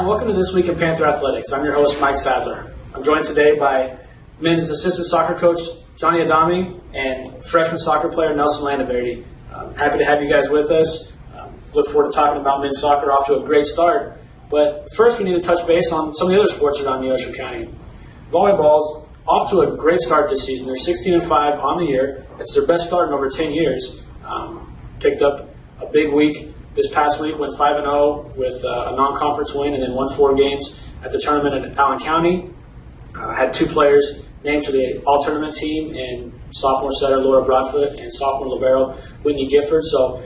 and welcome to This Week in Panther Athletics. I'm your host, Mike Sadler. I'm joined today by men's assistant soccer coach, Johnny Adame, and freshman soccer player, Nelson Landaverde. Happy to have you guys with us. Look forward to talking about men's soccer, off to a great start. But first, we need to touch base on some of the other sports around Neosho County. Volleyball's off to a great start this season. They're 16-5 on the year. It's their best start in over 10 years. Picked up a big week this past week, went 5-0 with a non-conference win, and then won 4 games at the tournament in Allen County. Had 2 players named to the all-tournament team, and sophomore setter Laura Broadfoot and sophomore libero Whitney Gifford. So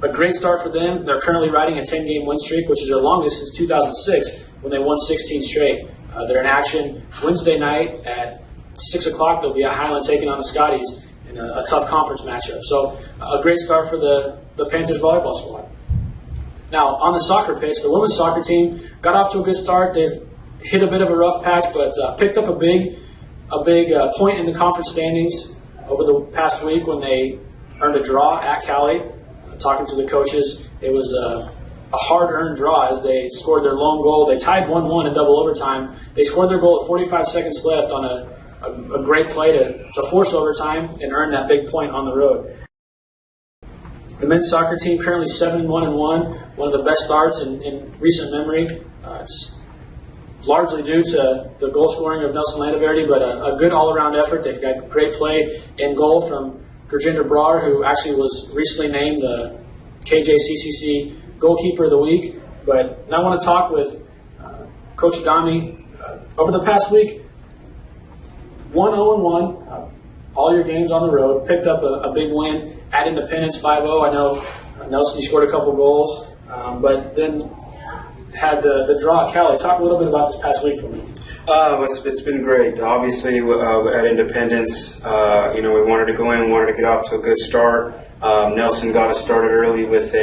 a great start for them. They're currently riding a 10-game win streak, which is their longest since 2006 when they won 16 straight. They're in action Wednesday night at 6 o'clock. They'll be at Highland taking on the Scotties in a tough conference matchup. So a great start for the Panthers volleyball squad. Now, on the soccer pitch, the women's soccer team got off to a good start. They've hit a bit of a rough patch, but picked up a big point in the conference standings over the past week when they earned a draw at Cali. Talking to the coaches, it was a hard-earned draw as they scored their lone goal. They tied 1-1 in double overtime. They scored their goal at 45 seconds left on a great play to force overtime and earn that big point on the road. The men's soccer team currently 7-1-1, one of the best starts in recent memory. It's largely due to the goal scoring of Nelson Landaverde, but a good all-around effort. They've got great play in goal from Gurjinder Brar, who actually was recently named the KJCCC Goalkeeper of the Week. But now I want to talk with Coach Adame. Over the past week, 1-0-1, all your games on the road, picked up a big win at Independence 5-0. I know Nelson, you scored a couple goals, but then had the draw at Cali. Talk a little bit about this past week for me. It's been great. Obviously, at Independence, we wanted to go in, wanted to get off to a good start. Nelson got us started early with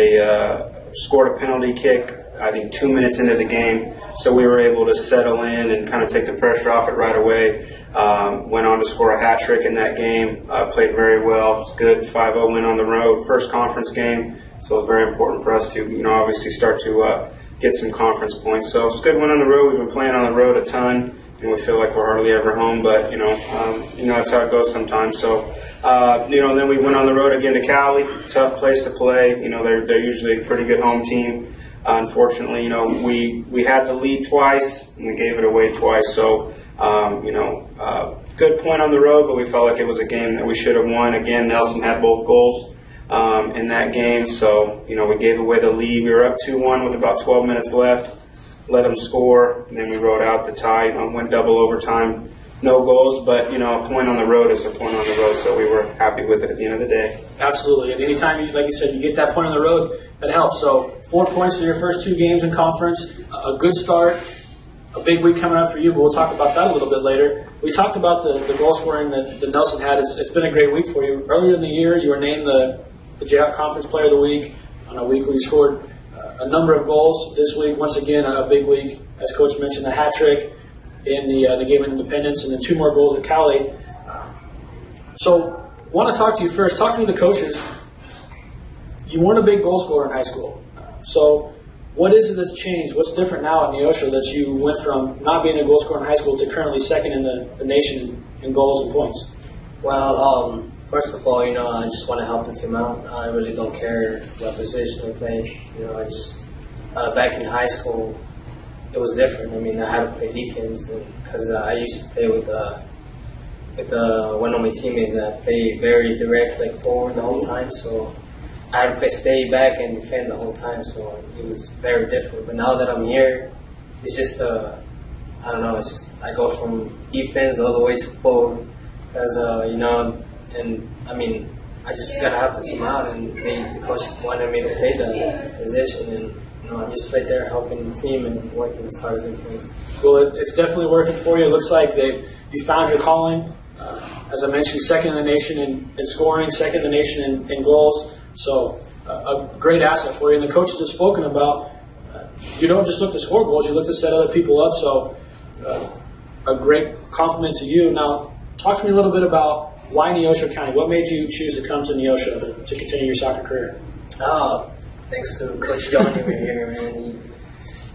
scored a penalty kick, I think 2 minutes into the game. So we were able to settle in and kind of take the pressure off it right away. Went on to score a hat trick in that game. Played very well. It's good 5-0 win on the road. First conference game. So it's very important for us to, obviously start to get some conference points. So it's a good win on the road. We've been playing on the road a ton, and we feel like we're hardly ever home. But that's how it goes sometimes. So then we went on the road again to Cali. Tough place to play. They're usually a pretty good home team. Unfortunately, we had the lead twice and we gave it away twice. So good point on the road, but we felt like it was a game that we should have won. Again, Nelson had both goals in that game, so we gave away the lead. We were up 2-1 with about 12 minutes left. Let them score, and then we rode out the tie. Went double overtime, no goals, but a point on the road is a point on the road, so we were happy with it at the end of the day. Absolutely, and anytime, like you said, you get that point on the road, that helps. So 4 points in your first 2 games in conference, a good start. A big week coming up for you, but we'll talk about that a little bit later. We talked about the goal scoring that Nelson had. It's been a great week for you. Earlier in the year, you were named the Jayhawk Conference Player of the Week on a week where you scored a number of goals. This week, once again, a big week. As Coach mentioned, the hat trick in the game of Independence, and then 2 more goals at Cali. So I want to talk to you first. Talking to the coaches, you weren't a big goal scorer in high school. So what is it that's changed? What's different now at Neosho that you went from not being a goal scorer in high school to currently second in the nation in goals and points? Well, first of all, I just want to help the team out. I really don't care what position we play. I just back in high school, it was different. I had to play defense because I used to play with one of my teammates that played very direct, like forward the whole time. So I had to stay back and defend the whole time, so it was very different. But now that I'm here, it's just, I don't know, it's just I go from defense all the way to forward because, I just got to help the team out, and the coaches wanted me to play the position, and, I'm just right there helping the team and working as hard as I can. Well, it's definitely working for you. It looks like you found your calling. As I mentioned, second in the nation in scoring, second in the nation in goals. So a great asset for you. And the coaches have spoken about you don't just look to score goals, you look to set other people up. So a great compliment to you. Now, talk to me a little bit about why Neosho County. What made you choose to come to Neosho to continue your soccer career? Thanks to Coach Johnny over here, man.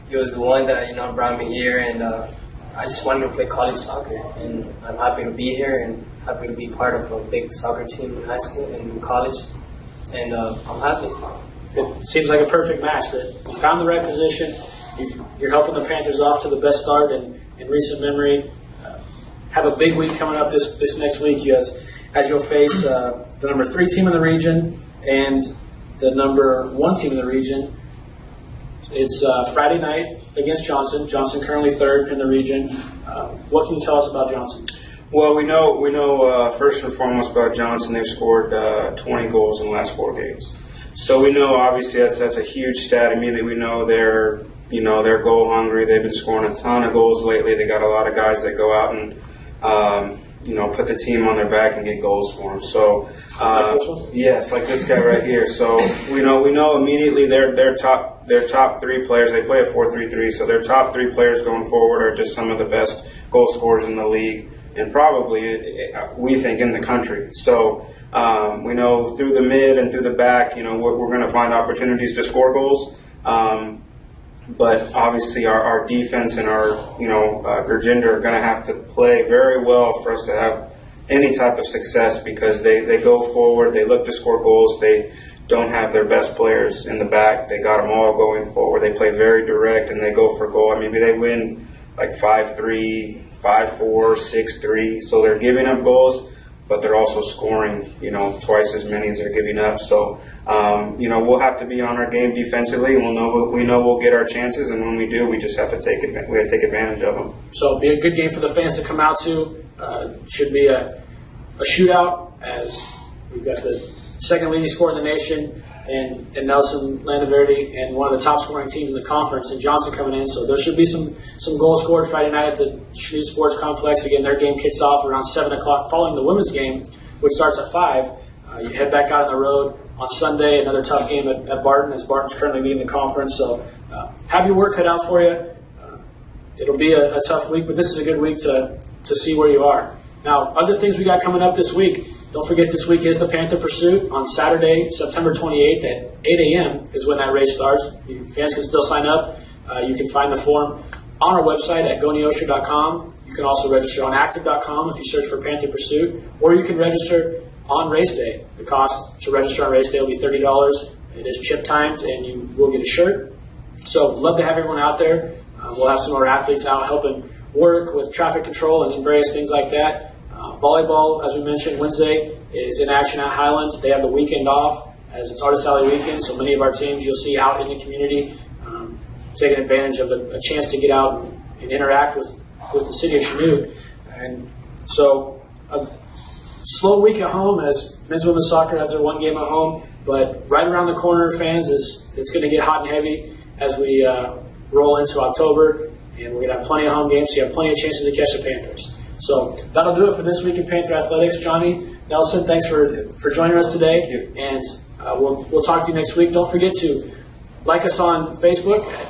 He he was the one that brought me here, and I just wanted to play college soccer, and I'm happy to be here and happy to be part of a big soccer team in high school and in college, and I'm happy. It seems like a perfect match. That you found the right position. You're helping the Panthers off to the best start in recent memory. Have a big week coming up this next week, as you'll face the number 3 team in the region and the number 1 team in the region. It's Friday night against Johnson. Johnson currently 3rd in the region. What can you tell us about Johnson? Well, we know first and foremost about Johnson. They've scored 20 goals in the last 4 games. So we know obviously that's a huge stat. Immediately we know they're goal hungry. They've been scoring a ton of goals lately. They got a lot of guys that go out and put the team on their back and get goals for them. So like this one? yes, like this guy right here. So we know immediately their top 3 players. They play a 4-3-3. So their top 3 players going forward are just some of the best goal scorers in the league, and probably we think in the country. So we know through the mid and through the back, we're going to find opportunities to score goals. But obviously our defense and our Gurjinder are going to have to play very well for us to have any type of success, because they go forward, they look to score goals, they don't have their best players in the back. They got them all going forward. They play very direct and they go for goal. I mean, maybe they win like 5-3, 5-4, 6-3. So they're giving up goals, but they're also scoring, twice as many as they're giving up. So, we'll have to be on our game defensively, and we know we'll get our chances, and when we do, we just have to take advantage of them. So it'll be a good game for the fans to come out to. Should be a shootout, as we've got the second leading scorer in the nation, and Nelson Landaverde, and one of the top scoring teams in the conference, and Johnson coming in. So there should be some goals scored Friday night at the Chanute Sports Complex. Again, their game kicks off around 7 o'clock following the women's game, which starts at 5. You head back out on the road on Sunday, another tough game at Barton, as Barton's currently leading the conference. So have your work cut out for you. It'll be a tough week, but this is a good week to see where you are. Now, other things we got coming up this week. Don't forget, this week is the Panther Pursuit on Saturday, September 28th at 8 a.m. is when that race starts. Fans can still sign up. You can find the form on our website at GoNeosho.com. You can also register on active.com if you search for Panther Pursuit, or you can register on race day. The cost to register on race day will be $30. It is chip timed, and you will get a shirt. So love to have everyone out there. We'll have some of our athletes out helping work with traffic control and various things like that. Volleyball, as we mentioned, Wednesday is in action at Highlands. They have the weekend off, as it's Artist Alley weekend, so many of our teams you'll see out in the community taking advantage of a chance to get out and interact with the city of Chanute. And so a slow week at home, as men's and women's soccer has their one game at home, but right around the corner, fans, it's going to get hot and heavy as we roll into October, and we're going to have plenty of home games, so you have plenty of chances to catch the Panthers. So that'll do it for this week in Panther Athletics. Johnny, Nelson, thanks for joining us today. Thank you. And we'll talk to you next week. Don't forget to like us on Facebook at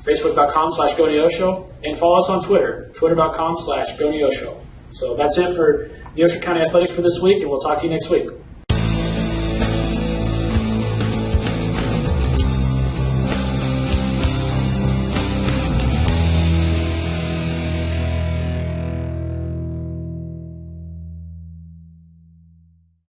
facebook.com/GoNeosho, and follow us on Twitter, twitter.com/GoNeosho. So that's it for Neosho County Athletics for this week, and we'll talk to you next week.